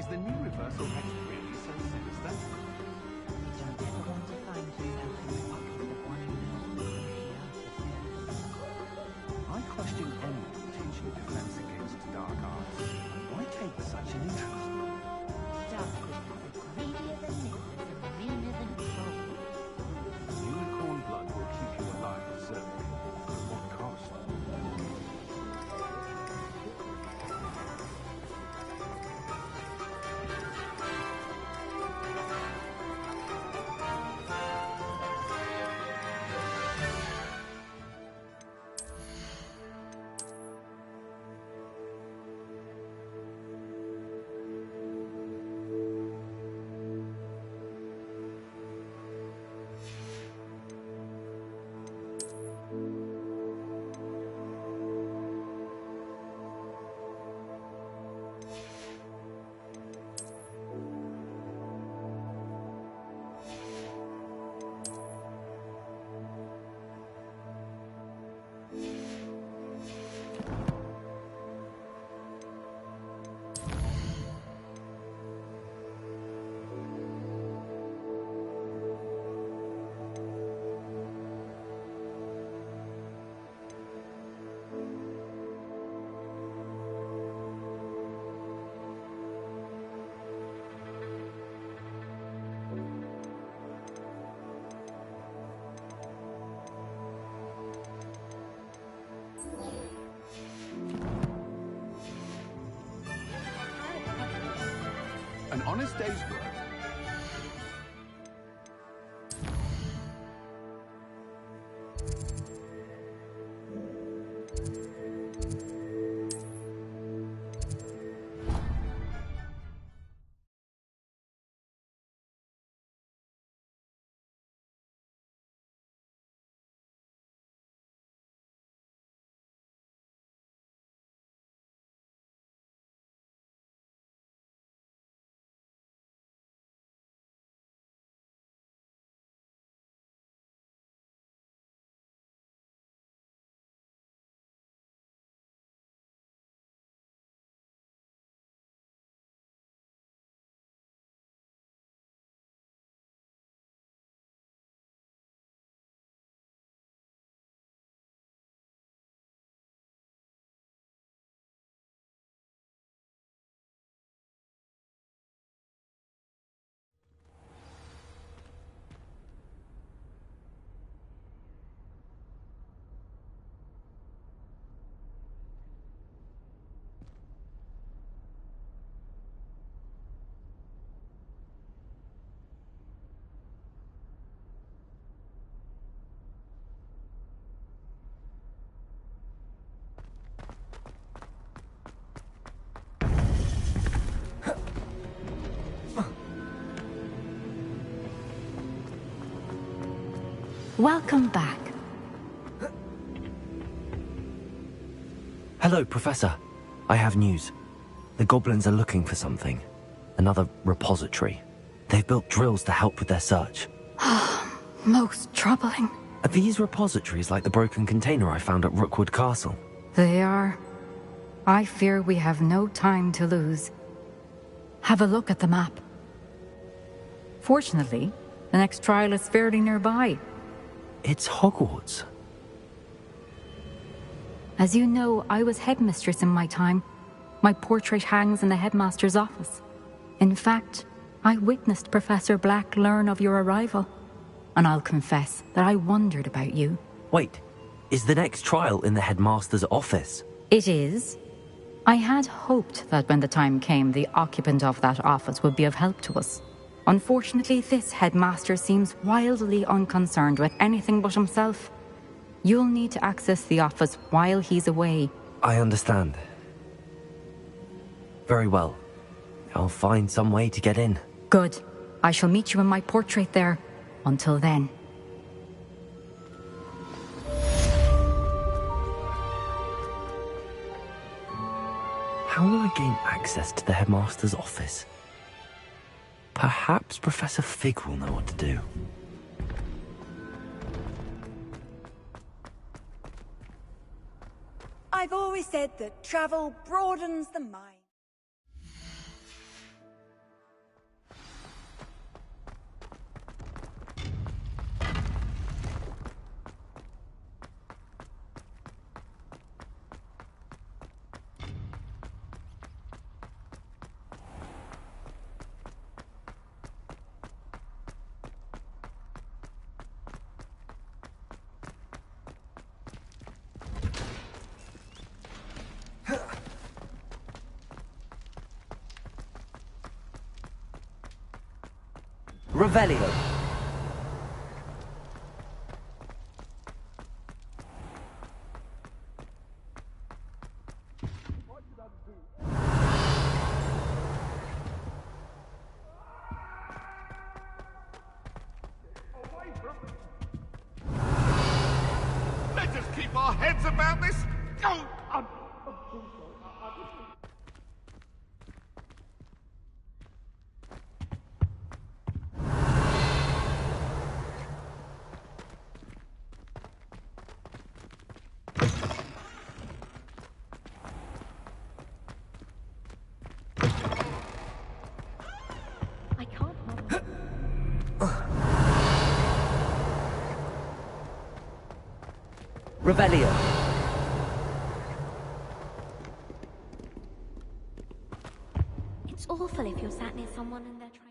Is the new reversal hex really so sinister? You don't ever want to find yourself in the pocket of one who knows I question anyone teaching defense against dark arts. Why take such an interest? darkness is greedier than Nicholas and meaner than gold. Unicorn blood will keep you alive, certainly. At what cost? An honest day's work. Welcome back. Hello, Professor. I have news. The goblins are looking for something. Another repository. They've built drills to help with their search. Most troubling. Are these repositories like the broken container I found at Rookwood Castle? They are. I fear we have no time to lose. Have a look at the map. Fortunately, the next trial is fairly nearby. It's Hogwarts. As you know, I was headmistress in my time. My portrait hangs in the headmaster's office. In fact, I witnessed Professor Black learn of your arrival. And I'll confess that I wondered about you. Wait, is the next trial in the headmaster's office? It is. I had hoped that when the time came, the occupant of that office would be of help to us. Unfortunately, this headmaster seems wildly unconcerned with anything but himself. You'll need to access the office while he's away. I understand. Very well. I'll find some way to get in. Good. I shall meet you in my portrait there. Until then. How will I gain access to the headmaster's office? Perhaps Professor Fig will know what to do. I've always said that travel broadens the mind. Revelio. Let us keep our heads about this. Oh, I can't help Revelio. It's awful if you're sat near someone and they're trying.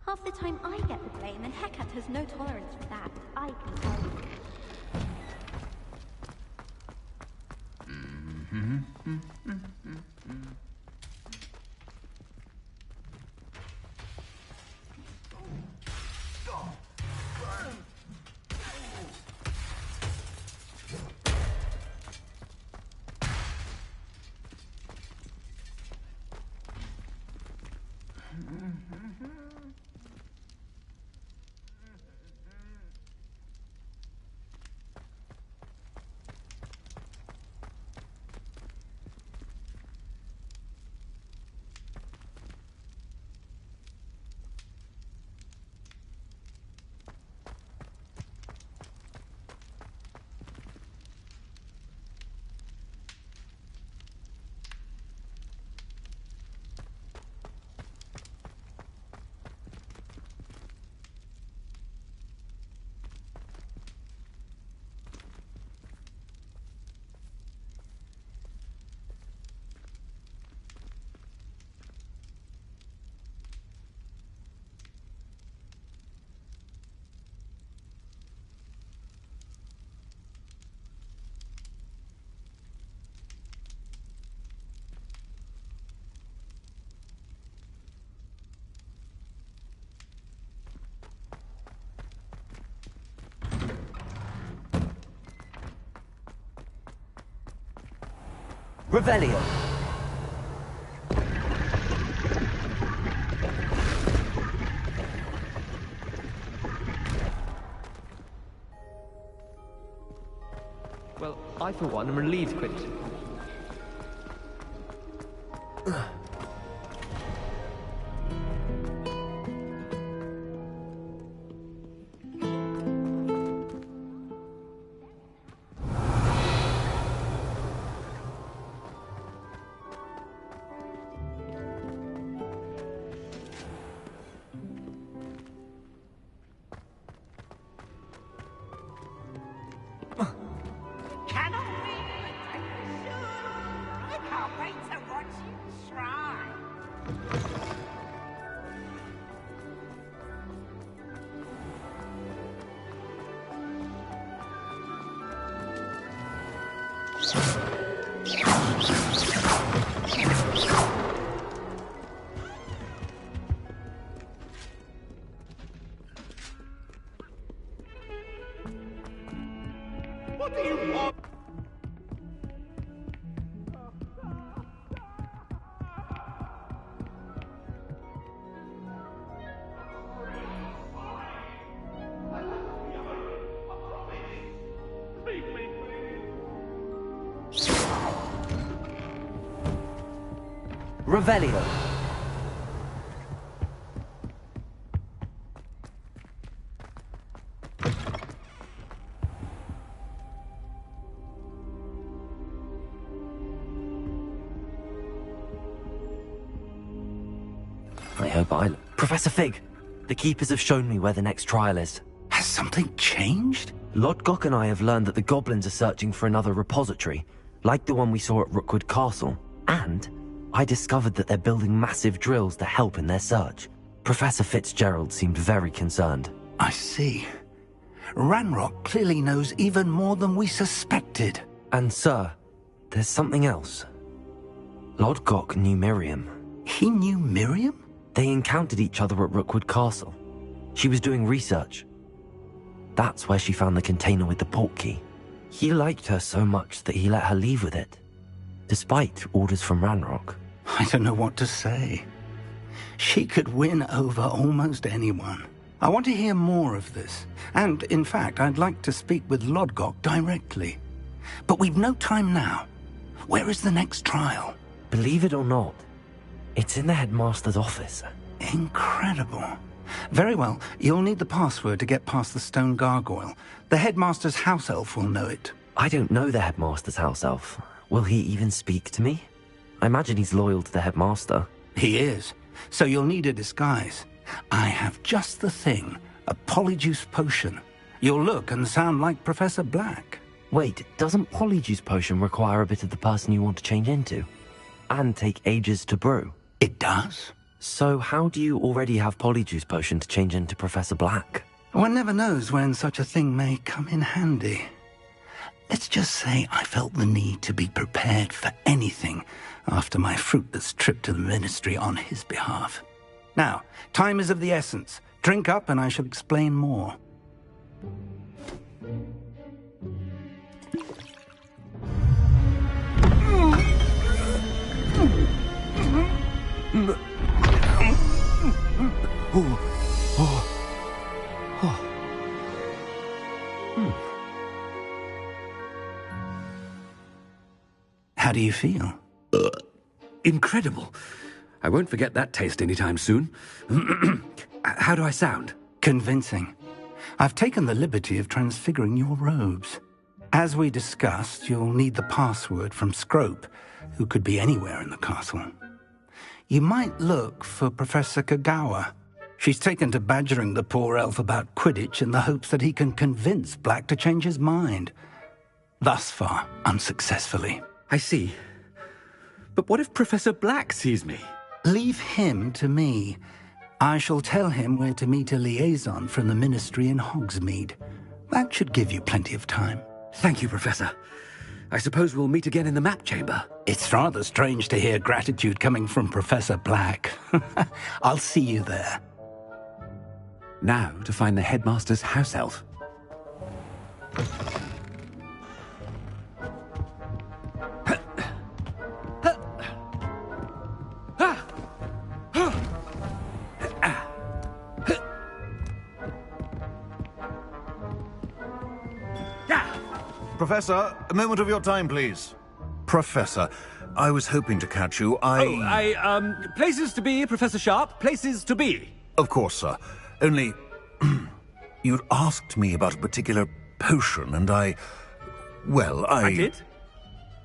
Half the time I get the blame, and Hecate has no tolerance for that. I can tell you. Revelio! Well, I for one am relieved Quidditch. Cannot wait for soon. I can't wait to watch you try. What do you want? Revelio! I hope Professor Fig! The Keepers have shown me where the next trial is. Has something changed? Lodgok and I have learned that the goblins are searching for another repository, like the one we saw at Rookwood Castle. And I discovered that they're building massive drills to help in their search. Professor Fitzgerald seemed very concerned. I see. Ranrock clearly knows even more than we suspected. And sir, there's something else. Lodgok knew Miriam. He knew Miriam? They encountered each other at Rookwood Castle. She was doing research. That's where she found the container with the portkey. He liked her so much that he let her leave with it, despite orders from Ranrock. I don't know what to say. She could win over almost anyone. I want to hear more of this. And, in fact, I'd like to speak with Lodgok directly. But we've no time now. Where is the next trial? Believe it or not, it's in the headmaster's office. Incredible. Very well, you'll need the password to get past the stone gargoyle. The headmaster's house elf will know it. I don't know the headmaster's house elf. Will he even speak to me? I imagine he's loyal to the headmaster. He is. So you'll need a disguise. I have just the thing. A polyjuice potion. You'll look and sound like Professor Black. Wait, doesn't Polyjuice Potion require a bit of the person you want to change into? And take ages to brew? It does. So how do you already have Polyjuice Potion to change into Professor Black? One never knows when such a thing may come in handy. Let's just say I felt the need to be prepared for anything after my fruitless trip to the Ministry on his behalf. Now, time is of the essence. Drink up and I shall explain more. How do you feel? Incredible. I won't forget that taste anytime soon. How do I sound? Convincing. I've taken the liberty of transfiguring your robes. As we discussed, you'll need the password from Scrope, who could be anywhere in the castle. You might look for Professor Kagawa. She's taken to badgering the poor elf about Quidditch in the hopes that he can convince Black to change his mind. Thus far, unsuccessfully. I see. But what if Professor Black sees me? Leave him to me. I shall tell him where to meet a liaison from the Ministry in Hogsmeade. That should give you plenty of time. Thank you, Professor. I suppose we'll meet again in the map chamber. It's rather strange to hear gratitude coming from Professor Black. I'll see you there. Now to find the headmaster's house elf. Professor, a moment of your time, please. Professor, I was hoping to catch you. Places to be, Professor Sharp. Places to be. Of course, sir. Only... you'd asked me about a particular potion, and I did?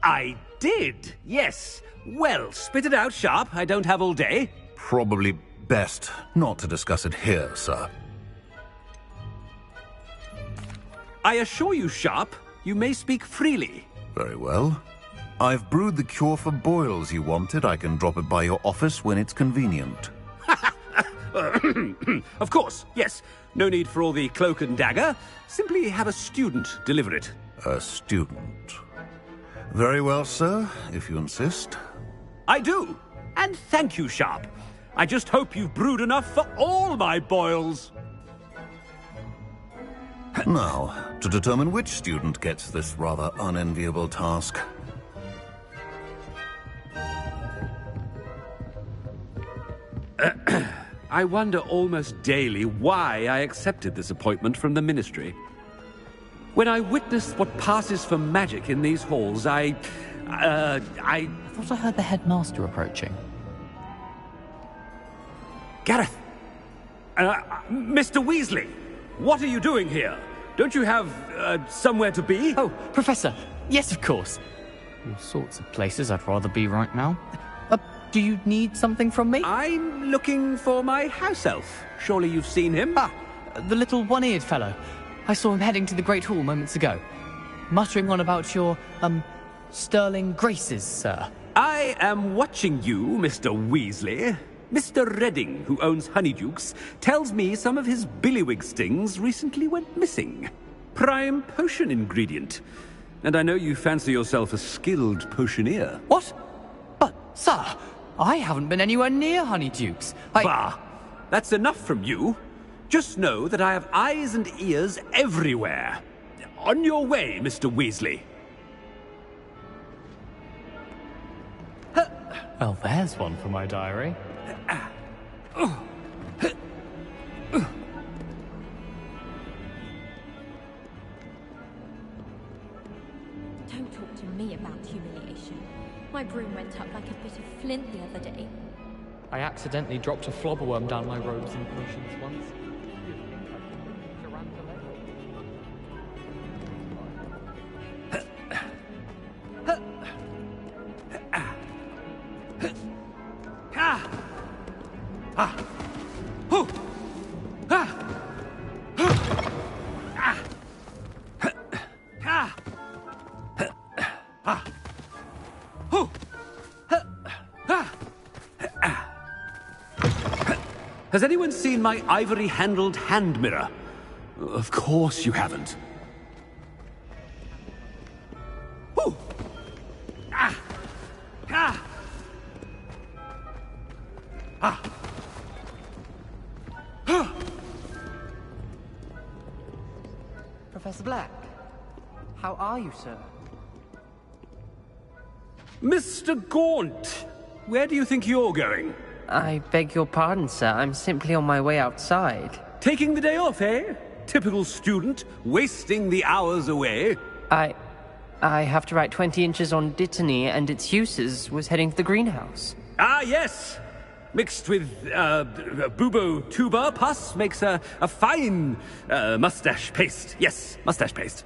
I did, yes. Well, spit it out, Sharp. I don't have all day. Probably best not to discuss it here, sir. I assure you, Sharp, you may speak freely. Very well. I've brewed the cure for boils you wanted. I can drop it by your office when it's convenient. Of course, yes. No need for all the cloak and dagger. Simply have a student deliver it. A student. Very well, sir, if you insist. I do. And thank you, Sharp. I just hope you've brewed enough for all my boils. Now, to determine which student gets this rather unenviable task. I wonder almost daily why I accepted this appointment from the Ministry. When I witnessed what passes for magic in these halls, I thought I heard the headmaster approaching. Gareth! Mr. Weasley! What are you doing here? Don't you have, somewhere to be? Oh, Professor! Yes, of course! All sorts of places I'd rather be right now. Do you need something from me? I'm looking for my house elf. Surely you've seen him? Ah, the little one-eared fellow. I saw him heading to the Great Hall moments ago. Muttering on about your, sterling graces, sir. I am watching you, Mr. Weasley. Mr. Redding, who owns Honeydukes, tells me some of his billywig stings recently went missing. Prime potion ingredient. And I know you fancy yourself a skilled potioneer. What? But, sir, I haven't been anywhere near Honeydukes. Bah! That's enough from you. Just know that I have eyes and ears everywhere. On your way, Mr. Weasley. Well, there's one for my diary. Don't talk to me about humiliation. My broom went up like a bit of flint the other day. I accidentally dropped a flobberworm down my robes and potions once. Has anyone seen my ivory-handled hand mirror? Of course you haven't. Ooh. Ah. Ah. Ah. Professor Black, how are you, sir? Mr. Gaunt, where do you think you're going? I beg your pardon, sir. I'm simply on my way outside. Taking the day off, eh? Typical student, wasting the hours away. I have to write 20 inches on Dittany and its uses. Was heading to the greenhouse. Ah, yes! Mixed with, bubo tuber pus makes a fine, mustache paste. Yes, mustache paste.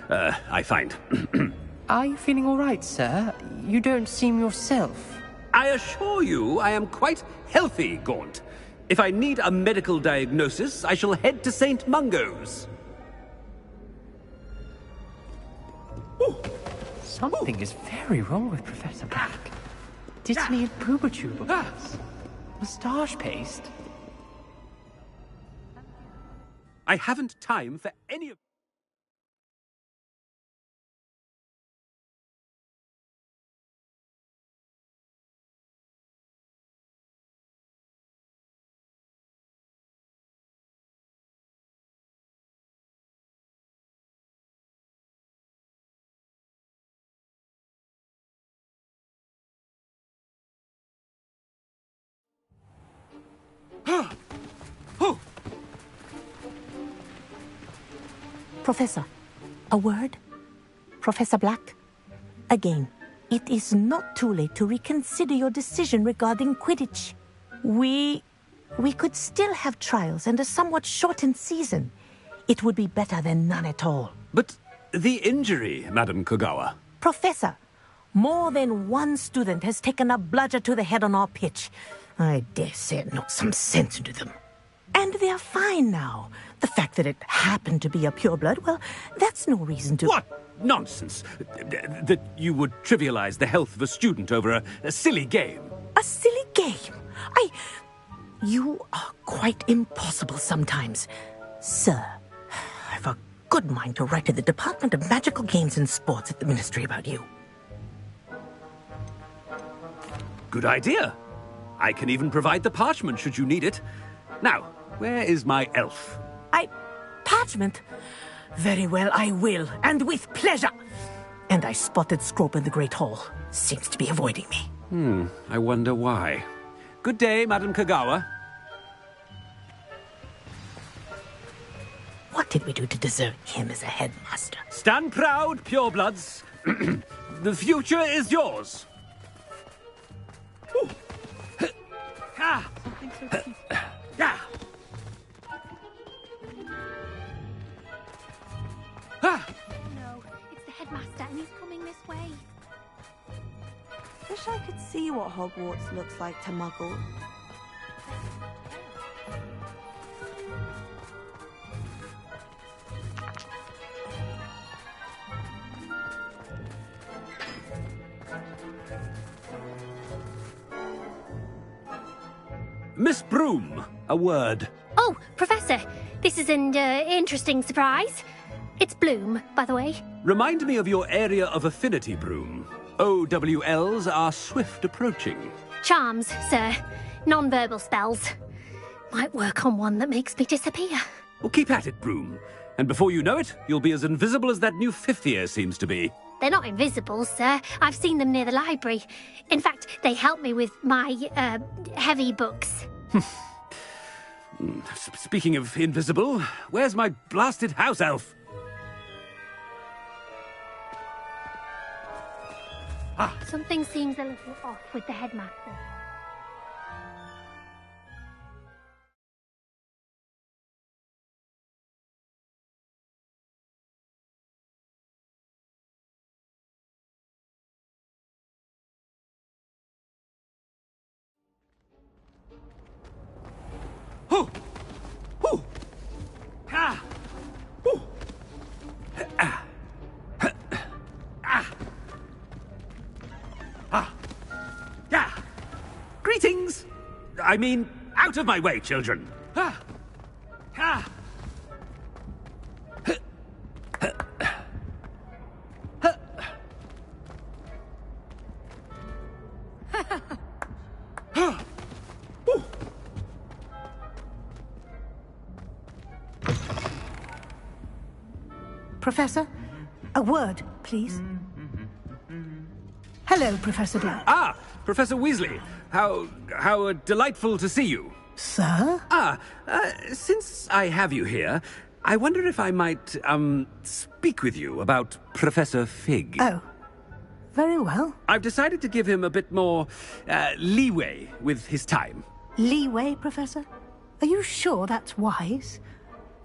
I find. Are you feeling all right, sir? You don't seem yourself. I assure you I am quite healthy, Gaunt. If I need a medical diagnosis, I shall head to St. Mungo's. Ooh. Something is very wrong with Professor Black. Dittany and Pooba Moustache paste? I haven't time for any of... Professor, a word? Professor Black, again, it is not too late to reconsider your decision regarding Quidditch. We could still have trials and a somewhat shortened season. It would be better than none at all. But the injury, Madam Kogawa. Professor, more than one student has taken a bludger to the head on our pitch. I dare say it knocked some sense into them. And they're fine now. The fact that it happened to be a pureblood, well, that's no reason to... What nonsense! That you would trivialize the health of a student over a silly game. A silly game? You are quite impossible sometimes. Sir, I've a good mind to write to the Department of Magical Games and Sports at the Ministry about you. Good idea. I can even provide the parchment should you need it. Now, where is my elf? Parchment? Very well, I will, and with pleasure. And I spotted Scrope in the Great Hall. Seems to be avoiding me. I wonder why. Good day, Madam Kogawa. What did we do to deserve him as a headmaster? Stand proud, purebloods. The future is yours. Something so cute. Yeah. No, it's the headmaster and he's coming this way. Wish I could see what Hogwarts looks like to Muggle. Miss Broom, a word. Oh, Professor, this is an interesting surprise. It's Bloom, by the way. Remind me of your area of affinity, Broom. OWLs are swift approaching. Charms, sir. Non-verbal spells. Might work on one that makes me disappear. Well, keep at it, Broom. And before you know it, you'll be as invisible as that new fifth year seems to be. They're not invisible, sir. I've seen them near the library. In fact, they help me with my, heavy books. Speaking of invisible, where's my blasted house elf? Something seems a little off with the headmaster. Hoo! Hoo! Ha! Hoo! Ah! Ah! Ah! Yeah! Greetings! I mean, out of my way, children! Ah! Ah! Professor, a word, please. Hello, Professor Black. Ah, Professor Weasley. How delightful to see you. Sir? Since I have you here, I wonder if I might, speak with you about Professor Fig. Oh, very well. I've decided to give him a bit more, leeway with his time. Leeway, Professor? Are you sure that's wise?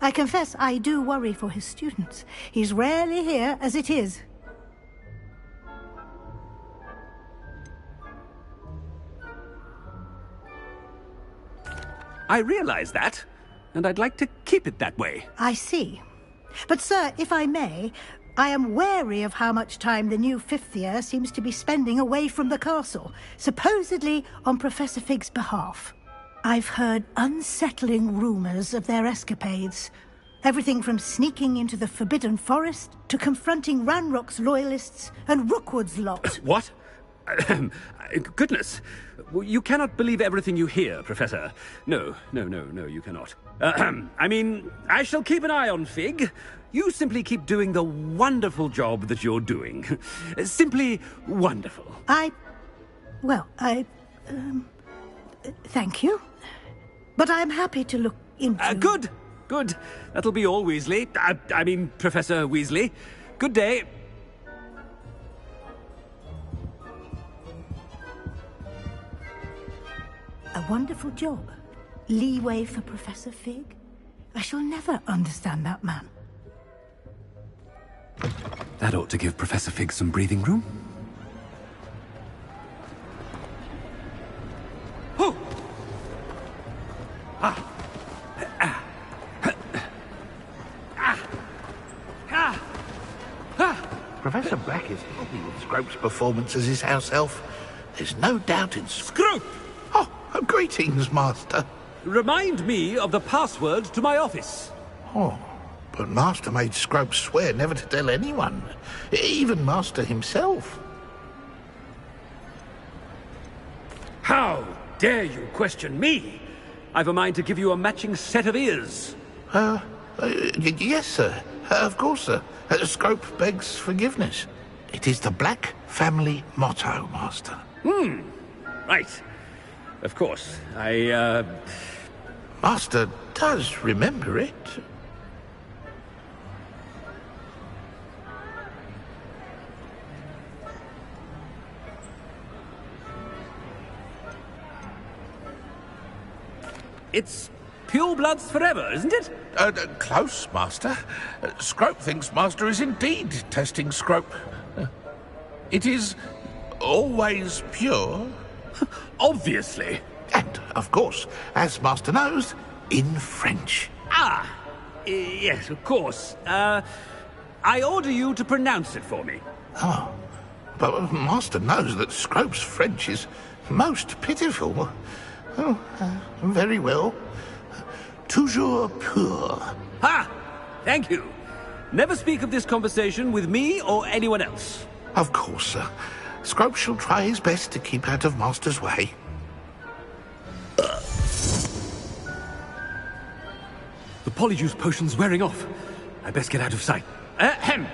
I confess I do worry for his students. He's rarely here as it is. I realize that, and I'd like to keep it that way. I see. But, sir, if I may, I am wary of how much time the new fifth year seems to be spending away from the castle, supposedly on Professor Fig's behalf. I've heard unsettling rumours of their escapades. Everything from sneaking into the Forbidden Forest to confronting Ranrock's loyalists and Rookwood's lot. What? Goodness. You cannot believe everything you hear, Professor. No, you cannot. I mean, I shall keep an eye on Fig. You simply keep doing the wonderful job that you're doing. Simply wonderful. Thank you. But I'm happy to look into... Good. That'll be all, Weasley. I mean, Professor Weasley. Good day. A wonderful job. Leeway for Professor Fig. I shall never understand that man. That ought to give Professor Fig some breathing room. Oh! Ah! Professor Black is happy with Scrope's performance as his house elf. There's no doubt in Scrope! Oh, greetings, Master. Remind me of the password to my office. Oh, but Master made Scrope swear never to tell anyone, even Master himself. How dare you question me? I've a mind to give you a matching set of ears. Yes, sir. Of course, sir. Scrope begs forgiveness. It is the Black family motto, Master. Right. Of course. Master does remember it. It's pure bloods forever, isn't it? Close, Master. Scrope thinks Master is indeed testing Scrope. It is always pure. Obviously. And, of course, as Master knows, in French. Yes, of course. I order you to pronounce it for me. Oh, but Master knows that Scrope's French is most pitiful. Oh, very well. Toujours pur. Ha! Thank you. Never speak of this conversation with me or anyone else. Of course, sir. Scrope shall try his best to keep out of Master's way. The polyjuice potion's wearing off. I best get out of sight. Ahem.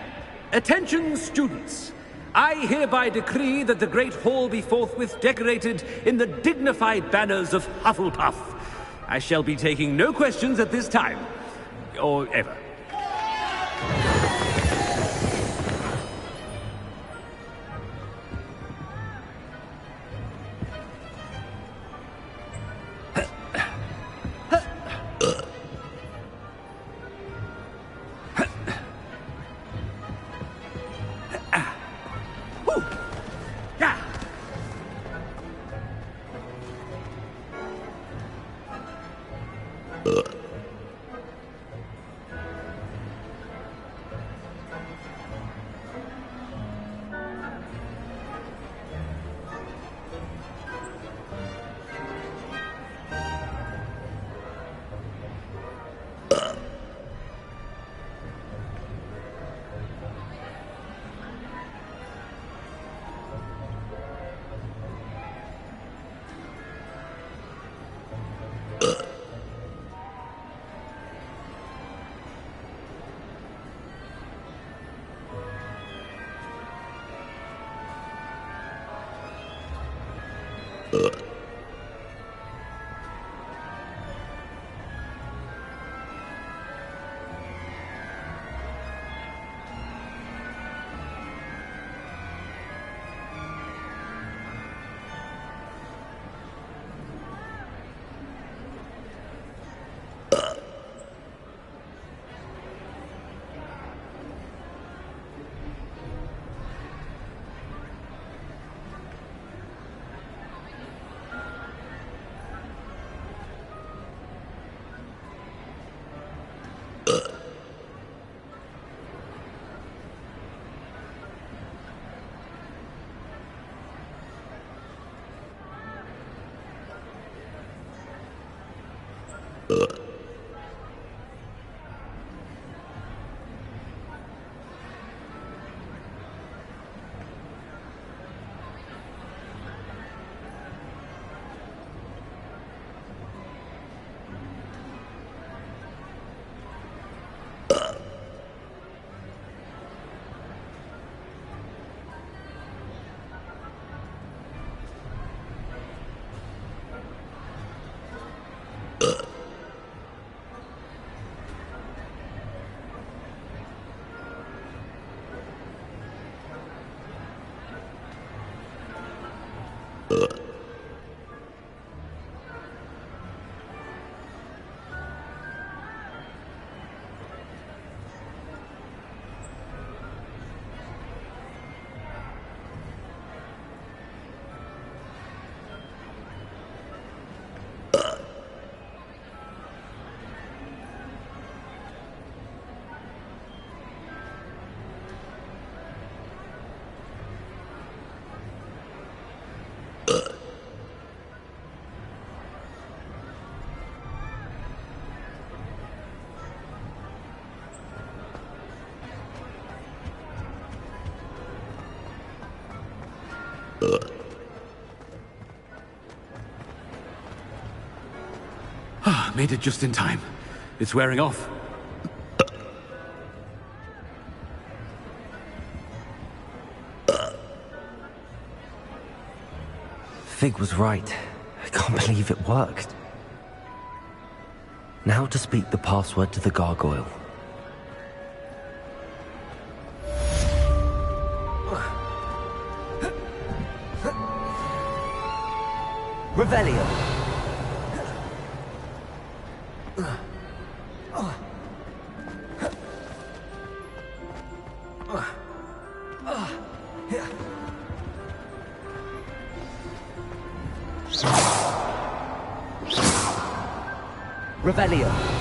Attention, students. I hereby decree that the Great Hall be forthwith decorated in the dignified banners of Hufflepuff. I shall be taking no questions at this time. Or ever. Made it just in time. It's wearing off. Fig was right. I can't believe it worked. Now to speak the password to the gargoyle. Revelio. Revelio.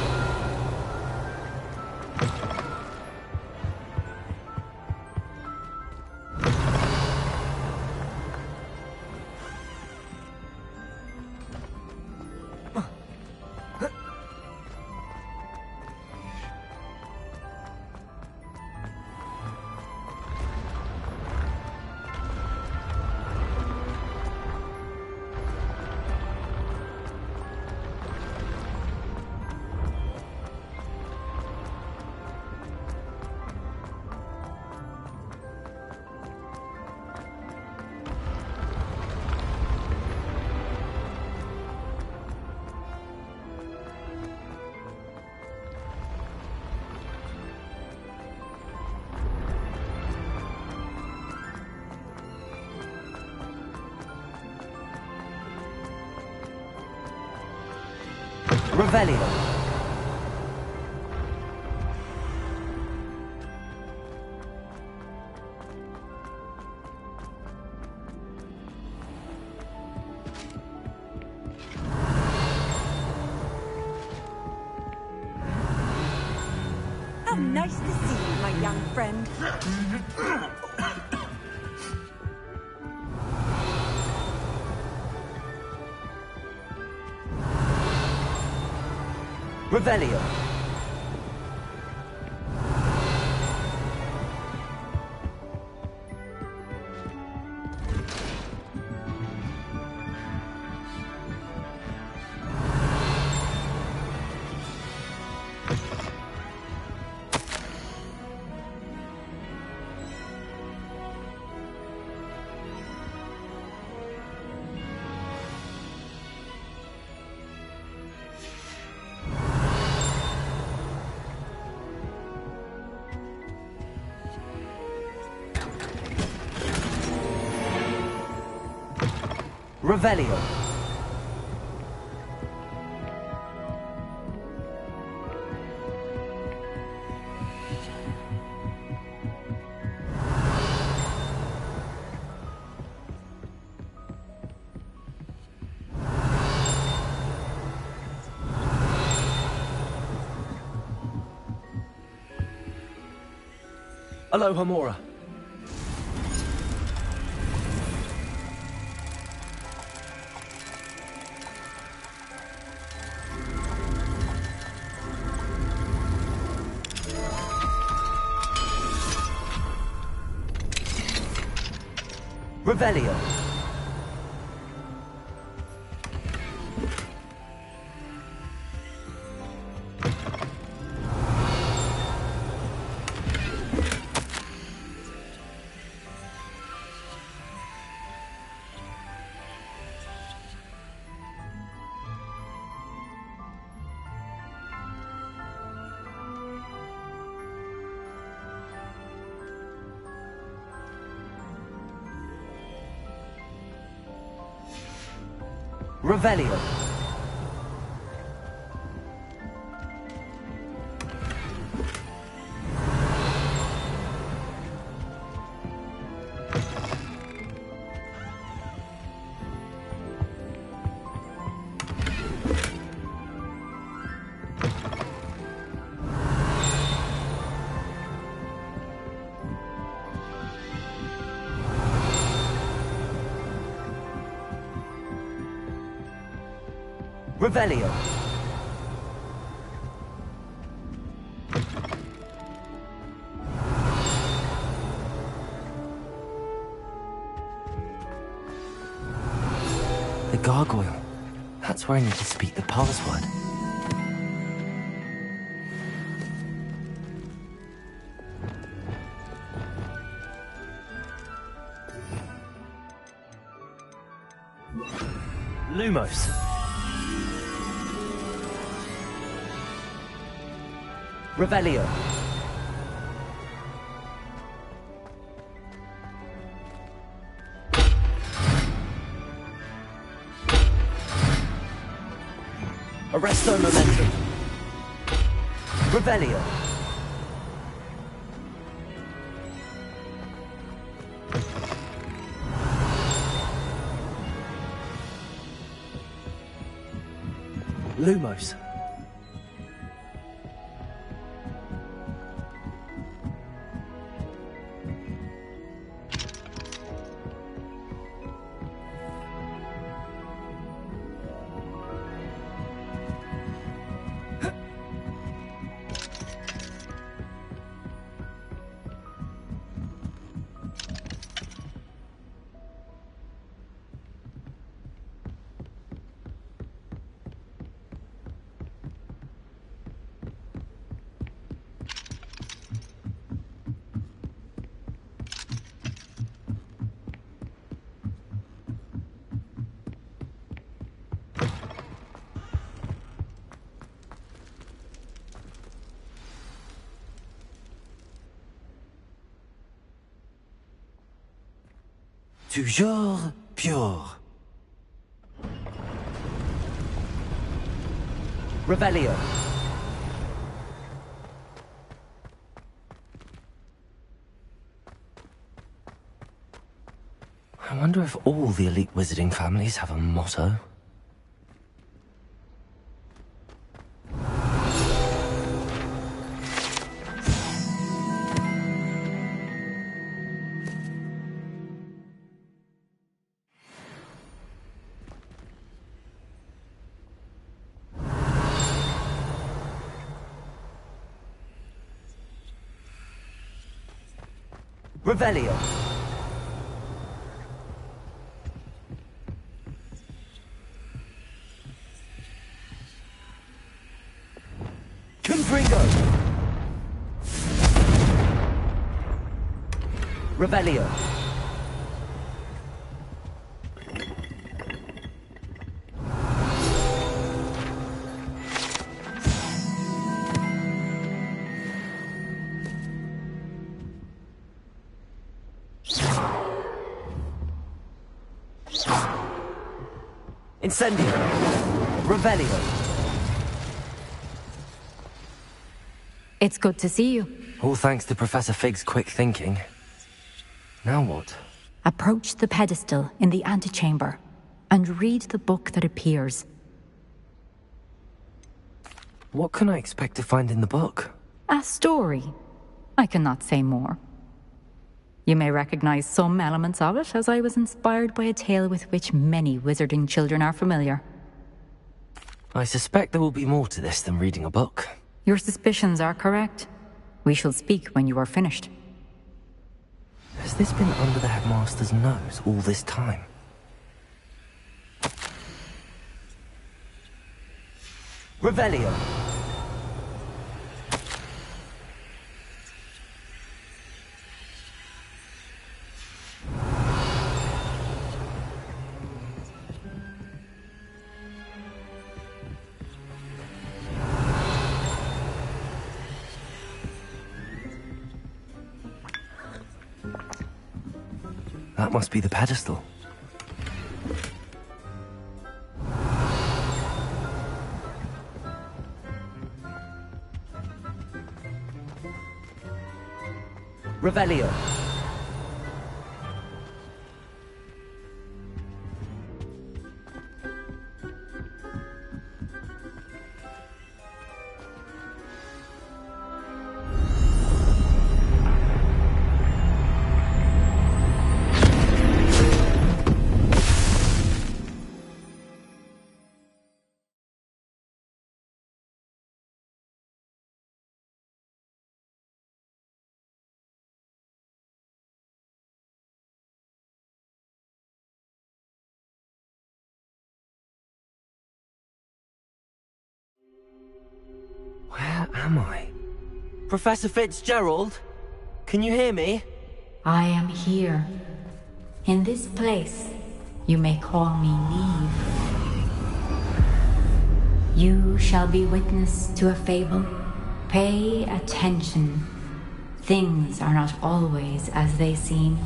Revelio. How nice to see you, my young friend. Revelio. Revelio. Aloha Mora. Revelio. Revelio. Revelio. The gargoyle. That's where I need to speak the password. Lumos. Revelio. Arresto momentum. Revelio. Lumos. Toujours pure. Revelio. I wonder if all the elite wizarding families have a motto. Revelio. Confringo. Revelio. Incendio. Revelio. It's good to see you. All thanks to Professor Fig's quick thinking. Now what? Approach the pedestal in the antechamber and read the book that appears. What can I expect to find in the book? A story. I cannot say more. You may recognize some elements of it, as I was inspired by a tale with which many wizarding children are familiar. I suspect there will be more to this than reading a book. Your suspicions are correct. We shall speak when you are finished. Has this been under the headmaster's nose all this time? Revelio. That must be the pedestal. Revelio. Where am I? Professor Fitzgerald? Can you hear me? I am here. In this place, you may call me Neve. You shall be witness to a fable. Pay attention. Things are not always as they seem.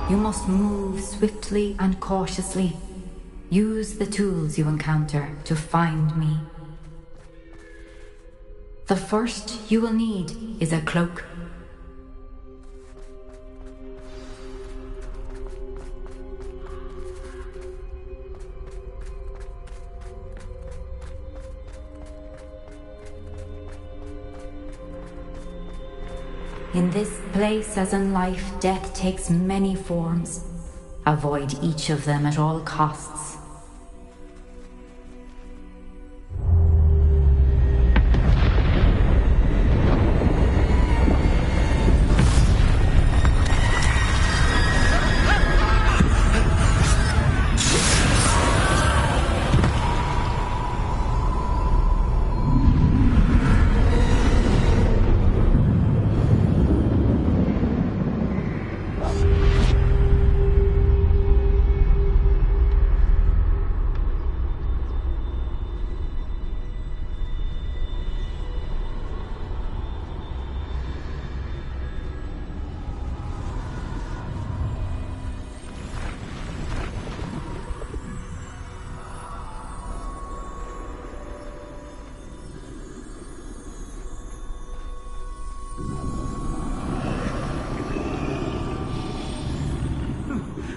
You must move swiftly and cautiously. Use the tools you encounter to find me. The first you will need is a cloak. In this place, as in life, death takes many forms. Avoid each of them at all costs.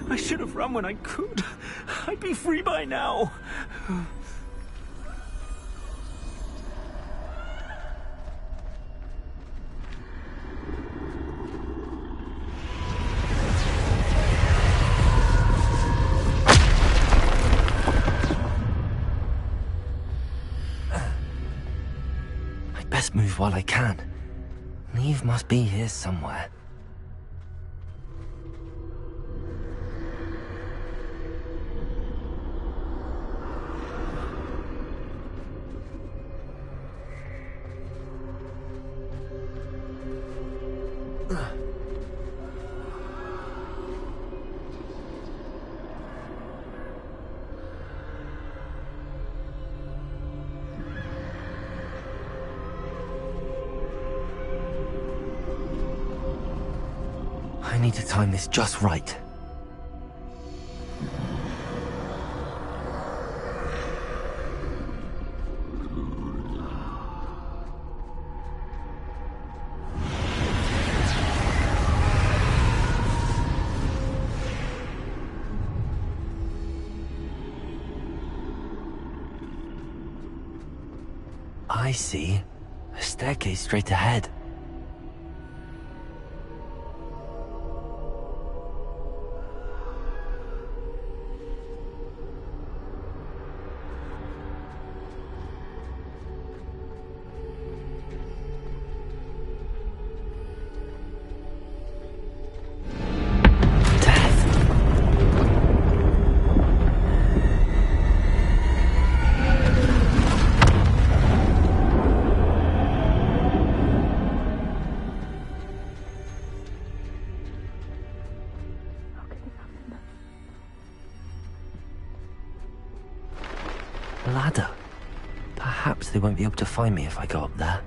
I should have run when I could. I'd be free by now. I'd best move while I can. Neve must be here somewhere. I need to time this just right. I see. A staircase straight ahead. Ladder. Perhaps they won't be able to find me if I go up there.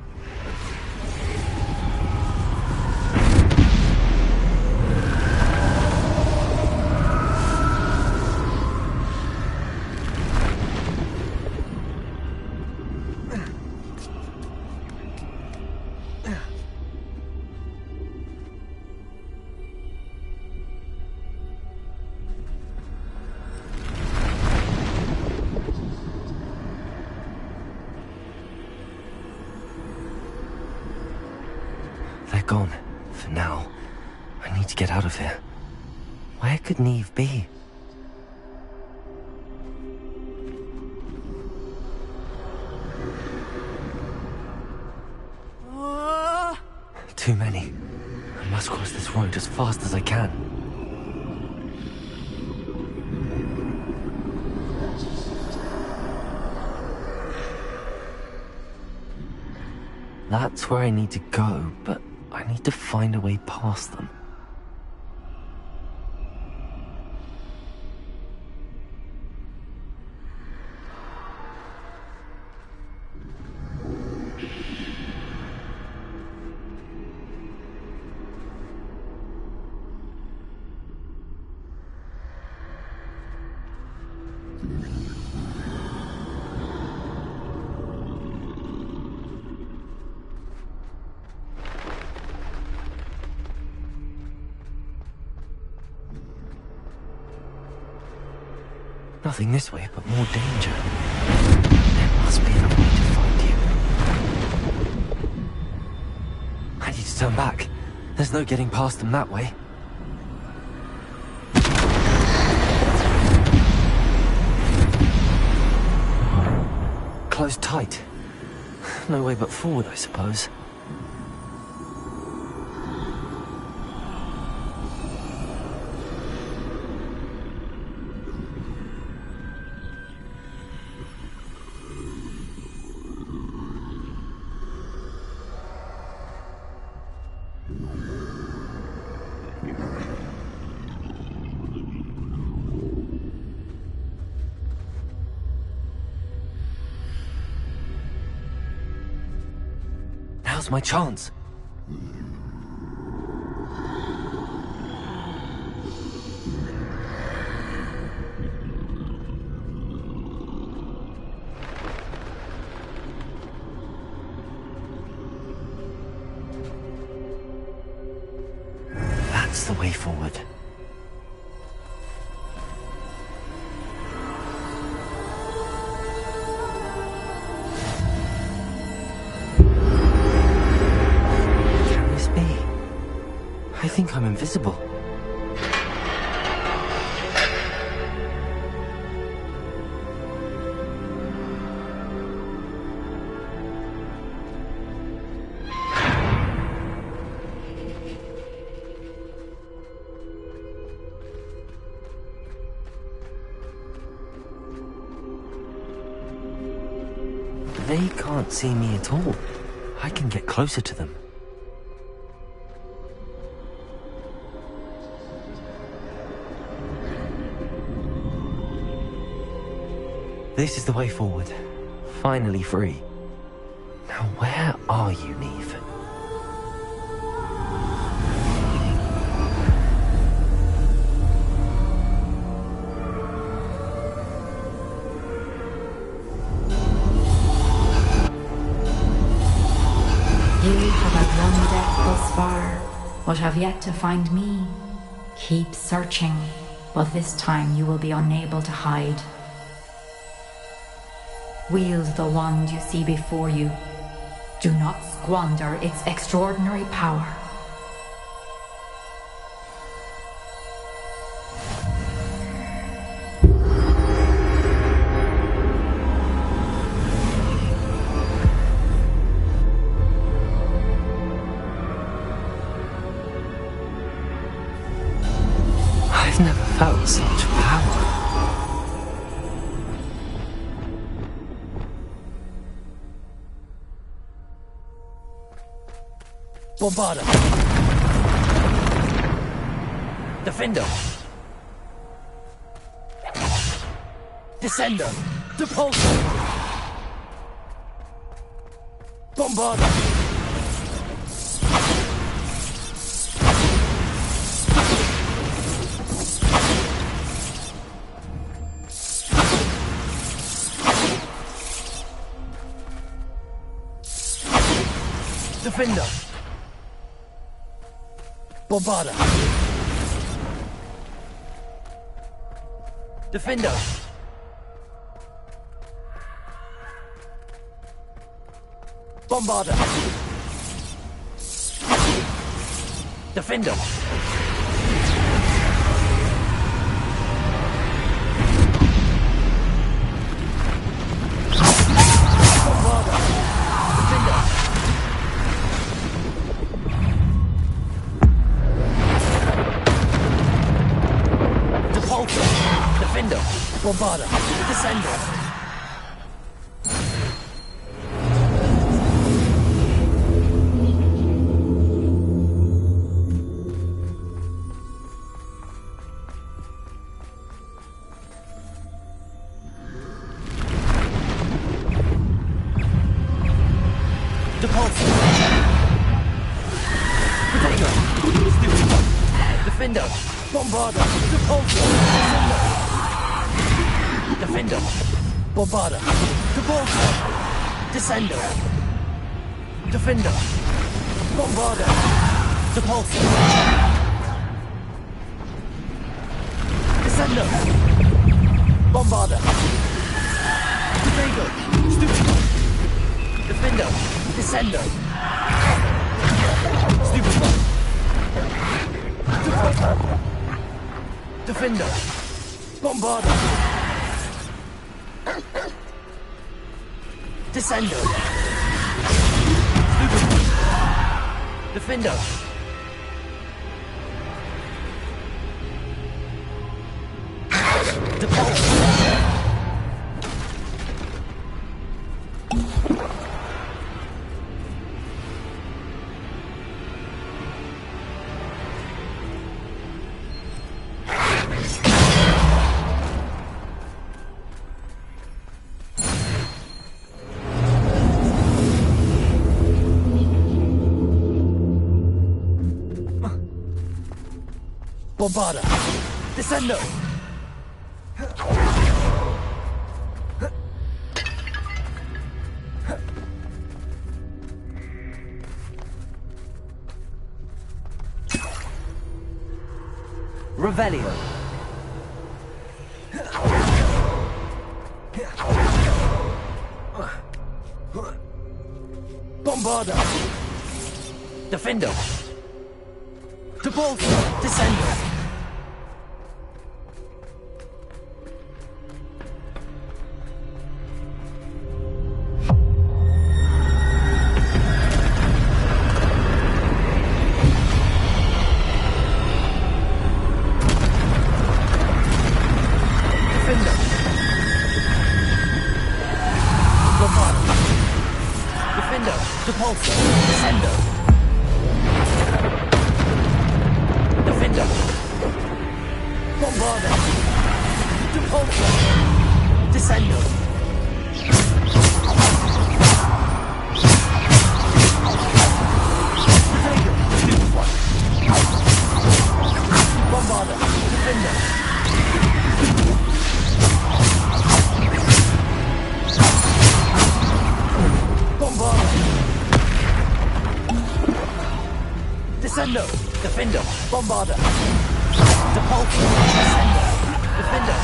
They're gone, for now. I need to get out of here. Where could Neve be? Too many. I must cross this road as fast as I can. That's where I need to go, but I need to find a way past them. Nothing this way, but more danger. There must be another way to find you. I need to turn back. There's no getting past them that way. Closed tight. No way but forward, I suppose. Now's my chance. That's the way forward. I think I'm invisible. They can't see me at all. I can get closer to them. This is the way forward. Finally free. Now where are you, Neve? You have had one death thus far, but have yet to find me. Keep searching, but this time you will be unable to hide. Wield the wand you see before you. Do not squander its extraordinary power. I've never felt such power. Bombarda! Defender! Descender! Depulsor! Bombarda! Defender! Bombarda! Defender! Bombarda! Defender! Bombarda! Descender! Defender! Bombarder! Depulso! Descendo! Defender! Bombarder! Depulso! Descendo! Defender! Bombarder! Depulso! Descendo! Bombarder! Defender! Stupido! Defender! Descendo! Stupido! Defender! Bombarder! Descendo! Stupido! Defender! Bombarder! Descendo! Revelio! Bombarder! Defender! Depulso! Descendo! Depulso! Descendo! Defender! Bombarder! Depulso! Descendo! Protego! Stupefy! Bombarder! Defender! Bombarder! Descendo! Defender! Bombarder! Depulso! Descendo! Defender!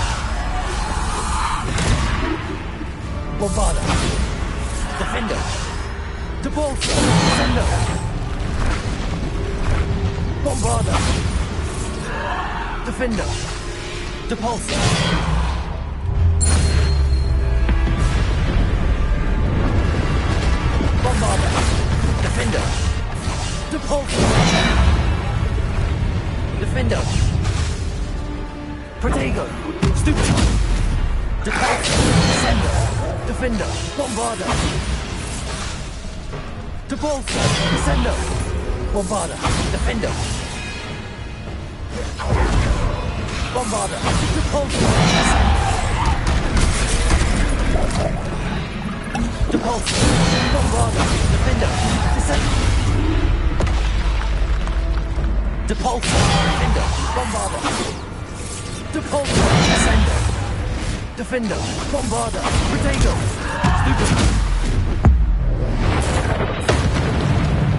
Bombarder! Defender! Depulso! Descendo! Bombarder! Defender! Depulso! Bombarder! Defender! Depulso! Defender! Protego! Stupefy! Depulso! Descendo! Defender! Bombarder! Depulso! Descendo! Bombarder! Defender! Bombarder! Depulso! Descendo! Depulso! Bombarder! Defender! Descendo! Depulso! Defender! Bombarder! Depulso! Descendo! Defender! Bombarder! Protego! Stupid!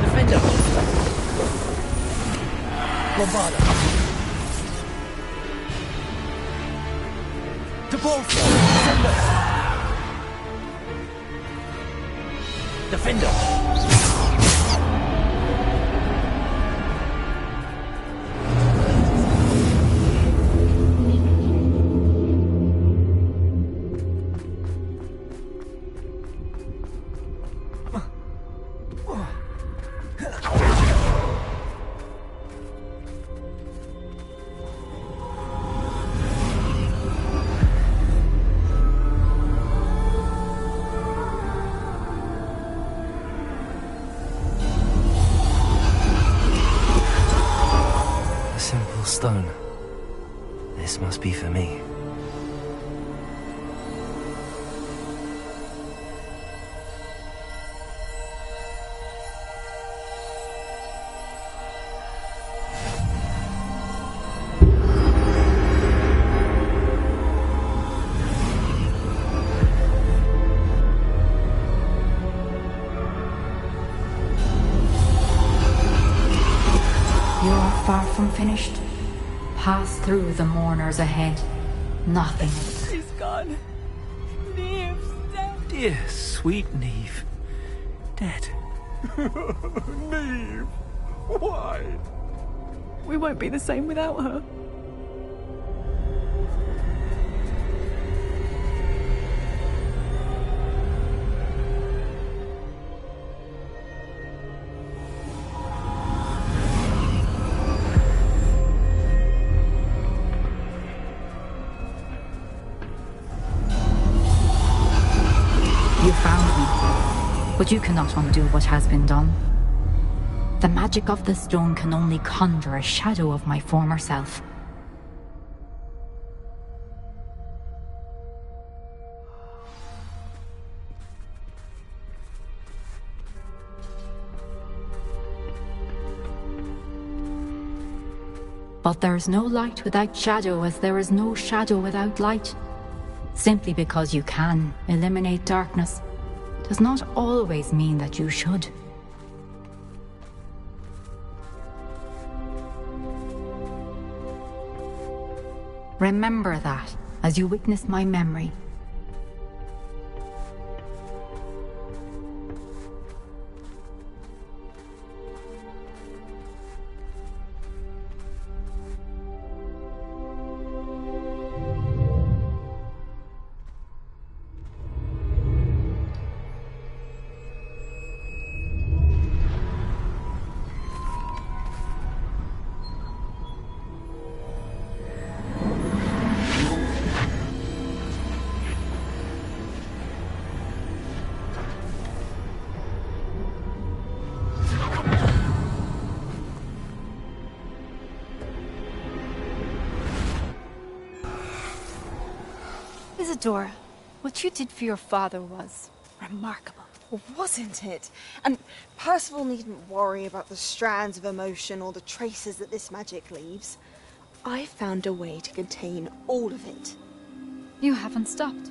Defender! Bombarder! Depulso! Descendo! Defender! Stone. This must be for me. far from finished. Pass through the mourners ahead. Nothing. She's gone. Neve's dead. Dear, sweet Neve. Dead. Neve. Why? We won't be the same without her. You found me, but you cannot undo what has been done. The magic of the stone can only conjure a shadow of my former self. But there is no light without shadow, as there is no shadow without light. Simply because you can eliminate darkness does not always mean that you should. Remember that as you witness my memory. Isadora, what you did for your father was remarkable. Wasn't it? And Percival needn't worry about the strands of emotion or the traces that this magic leaves. I found a way to contain all of it. You haven't stopped.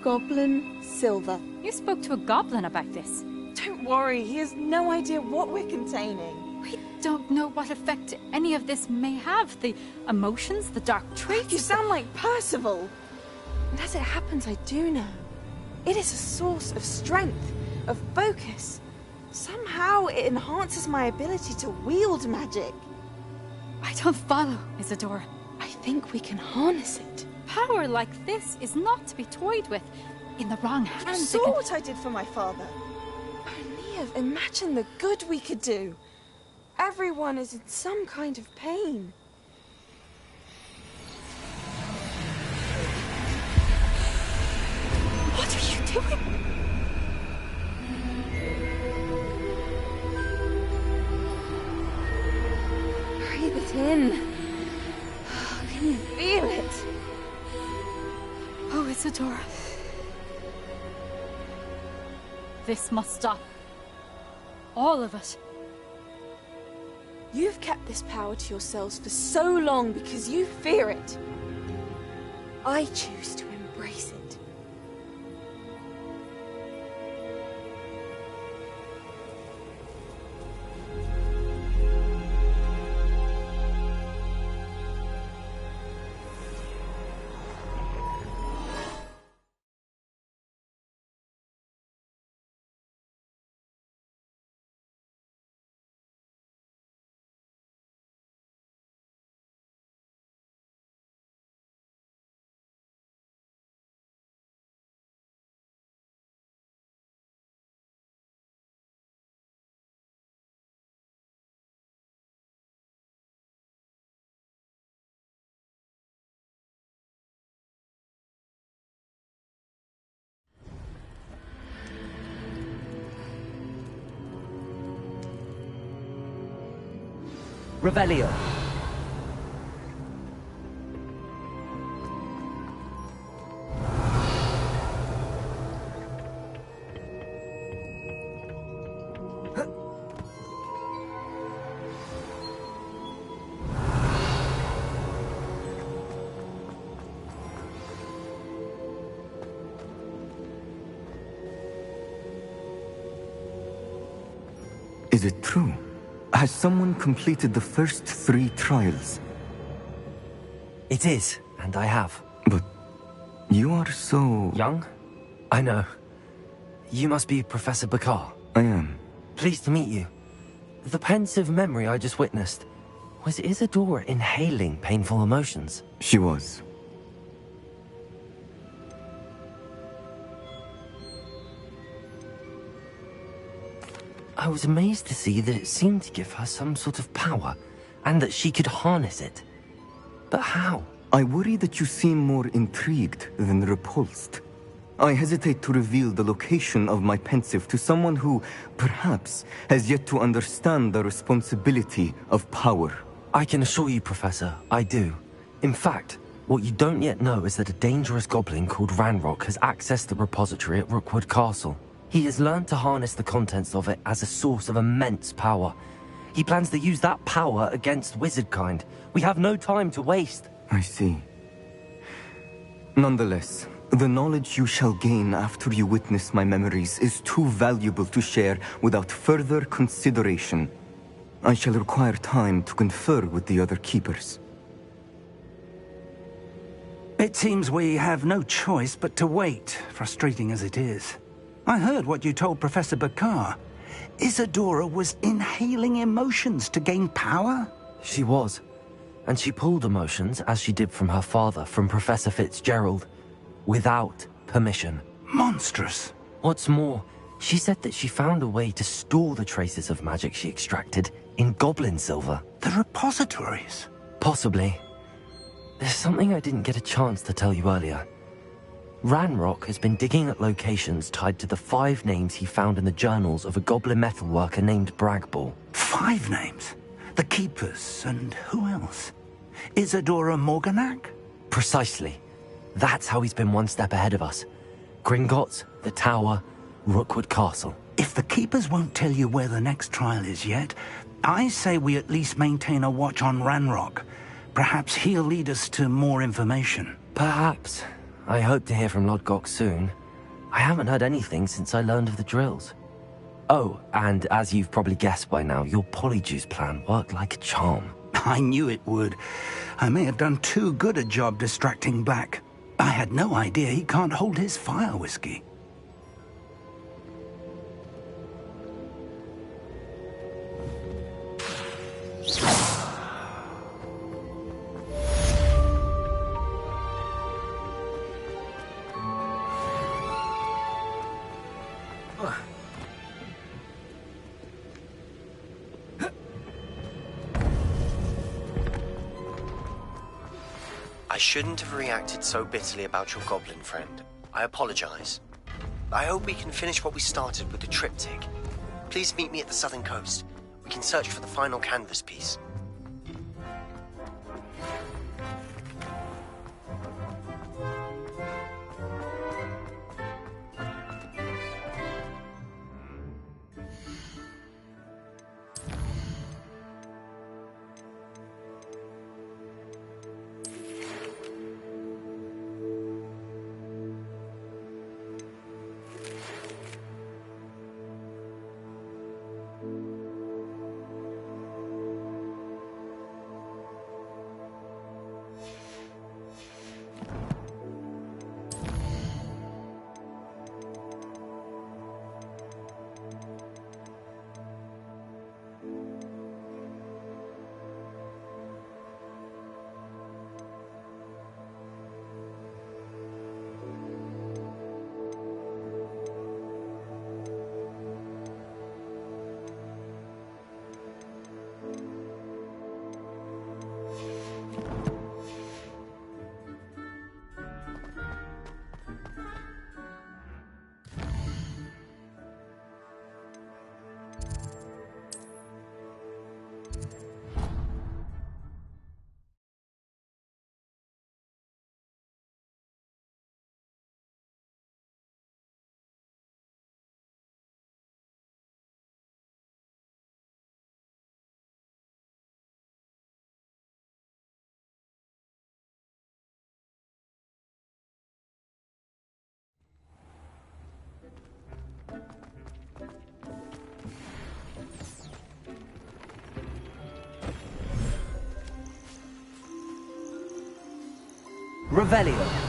Goblin Silver. You spoke to a goblin about this. Don't worry, he has no idea what we're containing. We don't know what effect any of this may have. The emotions, the dark traits. You sound like Percival. And as it happens, I do know. It is a source of strength, of focus. Somehow it enhances my ability to wield magic. I don't follow, Isadora. I think we can harness it. Power like this is not to be toyed with. In the wrong hands. You saw what I did for my father. Oh, Neve, imagine the good we could do. Everyone is in some kind of pain. What are you doing? Breathe it in. Can you feel it? Oh, Isadora. This must stop. All of it. You've kept this power to yourselves for so long because you fear it. I choose to embrace it. Revelio. Is it true? Has someone completed the first 3 trials? It is, and I have. But you are so... young? I know. You must be Professor Bakar. I am. Pleased to meet you. The pensive memory I just witnessed, was Isadora inhaling painful emotions? She was. I was amazed to see that it seemed to give her some sort of power, and that she could harness it. But how? I worry that you seem more intrigued than repulsed. I hesitate to reveal the location of my pensive to someone who, perhaps, has yet to understand the responsibility of power. I can assure you, Professor, I do. In fact, what you don't yet know is that a dangerous goblin called Ranrock has accessed the repository at Rookwood Castle. He has learned to harness the contents of it as a source of immense power. He plans to use that power against wizardkind. We have no time to waste. I see. Nonetheless, the knowledge you shall gain after you witness my memories is too valuable to share without further consideration. I shall require time to confer with the other keepers. It seems we have no choice but to wait, frustrating as it is. I heard what you told Professor Bakar. Isadora was inhaling emotions to gain power? She was. And she pulled emotions, as she did from her father, from Professor Fitzgerald, without permission. Monstrous. What's more, she said that she found a way to store the traces of magic she extracted in goblin silver. The repositories? Possibly. There's something I didn't get a chance to tell you earlier. Ranrock has been digging at locations tied to the 5 names he found in the journals of a goblin metalworker named Bragball. 5 names? The Keepers, and who else? Isadora Morganac? Precisely. That's how he's been one step ahead of us. Gringotts, the Tower, Rookwood Castle. If the Keepers won't tell you where the next trial is yet, I say we at least maintain a watch on Ranrock. Perhaps he'll lead us to more information. Perhaps. I hope to hear from Lodgok soon. I haven't heard anything since I learned of the drills. Oh, and as you've probably guessed by now, your polyjuice plan worked like a charm. I knew it would. I may have done too good a job distracting Black. I had no idea he can't hold his fire whiskey. I shouldn't have reacted so bitterly about your goblin friend. I apologize. I hope we can finish what we started with the triptych. Please meet me at the southern coast. We can search for the final canvas piece. Revelio.